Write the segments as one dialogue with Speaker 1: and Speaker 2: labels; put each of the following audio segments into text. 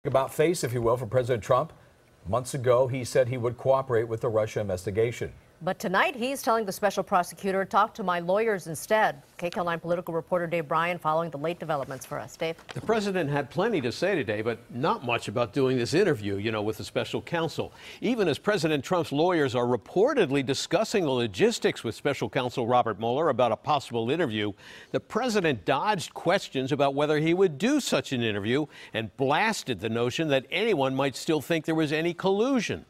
Speaker 1: About face, if you will, for President Trump. Months ago, he said he would cooperate with the Russia investigation.
Speaker 2: But tonight, he's telling the special prosecutor, talk to my lawyers instead. KCAL9 political reporter Dave Bryan following the late developments for us. Dave?
Speaker 3: The president had plenty to say today, but not much about doing this interview, with the special counsel. Even as President Trump's lawyers are reportedly discussing the logistics with special counsel Robert Mueller about a possible interview, the president dodged questions about whether he would do such an interview and blasted the notion that anyone might still think there was any collusion.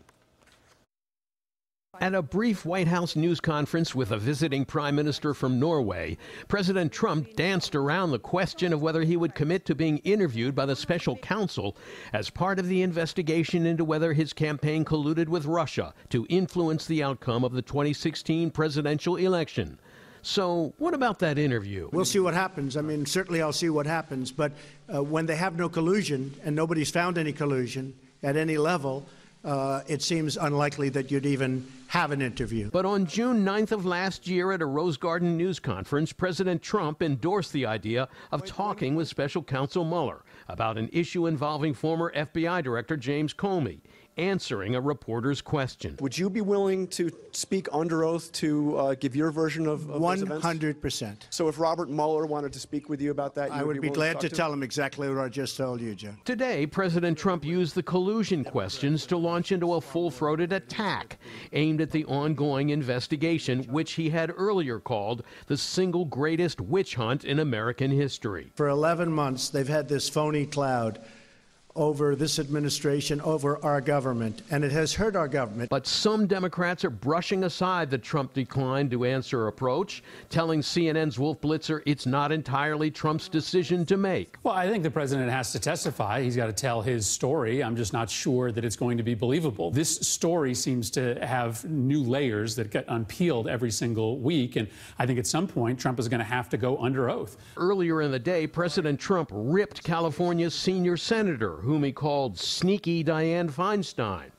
Speaker 3: At a brief White House news conference with a visiting prime minister from Norway, President Trump danced around the question of whether he would commit to being interviewed by the special counsel as part of the investigation into whether his campaign colluded with Russia to influence the outcome of the 2016 presidential election. So what about that interview?
Speaker 4: We'll see what happens. I mean, certainly I'll see what happens. But when they have no collusion and nobody's found any collusion at any level, it seems unlikely that you'd even have an interview.
Speaker 3: But on June 9th of last year at a Rose Garden news conference, President Trump endorsed the idea of talking with special counsel Mueller about an issue involving former FBI Director James Comey, answering a reporter's question.
Speaker 5: Would you be willing to speak under oath to give your version of those events?
Speaker 4: 100%.
Speaker 5: So if Robert Mueller wanted to speak with you about that,
Speaker 4: I would be glad to tell him exactly what I just told you, Joe.
Speaker 3: Today, President Trump used the collusion questions to launch into a full-throated attack aimed at the ongoing investigation, which he had earlier called the single greatest witch hunt in American history.
Speaker 4: For 11 months, they've had this phony cloud over this administration, over our government, and it has hurt our government.
Speaker 3: But some Democrats are brushing aside the Trump decline to answer approach, telling CNN's Wolf Blitzer it's not entirely Trump's decision to make.
Speaker 6: Well, I think the president has to testify. He's got to tell his story. I'm just not sure that it's going to be believable. This story seems to have new layers that get unpeeled every single week, and I think at some point Trump is going to have to go under oath.
Speaker 3: Earlier in the day, President Trump ripped California's senior senator, whom he called Sneaky Dianne Feinstein,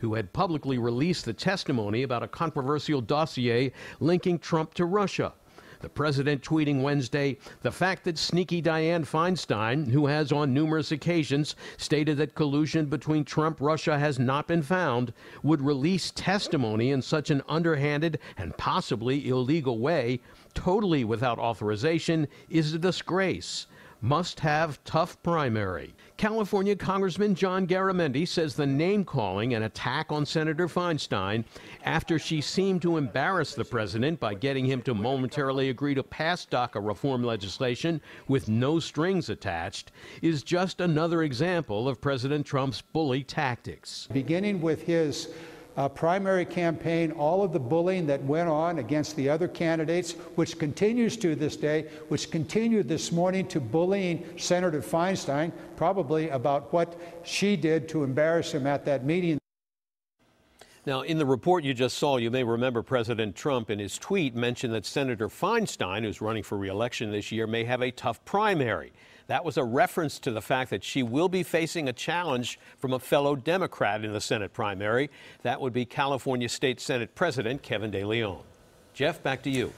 Speaker 3: who had publicly released the testimony about a controversial dossier linking Trump to Russia. The president tweeting Wednesday, the fact that Sneaky Dianne Feinstein, who has on numerous occasions stated that collusion between Trump and Russia has not been found, would release testimony in such an underhanded and possibly illegal way, totally without authorization, is a disgrace. Must have tough primary. California Congressman John Garamendi says the name-calling and attack on Senator Feinstein, after she seemed to embarrass the president by getting him to momentarily agree to pass DACA reform legislation with no strings attached, is just another example of President Trump's bully tactics.
Speaker 7: Beginning with his primary campaign, all of the bullying that went on against the other candidates, which continues to this day, which continued this morning to bullying Senator Feinstein, probably about what she did to embarrass him at that meeting.
Speaker 3: Now, in the report you just saw, you may remember President Trump in his tweet mentioned that Senator Feinstein, who's running for re-election this year, may have a tough primary. That was a reference to the fact that she will be facing a challenge from a fellow Democrat in the Senate primary. That would be California State Senate President Kevin De Leon. Jeff, back to you.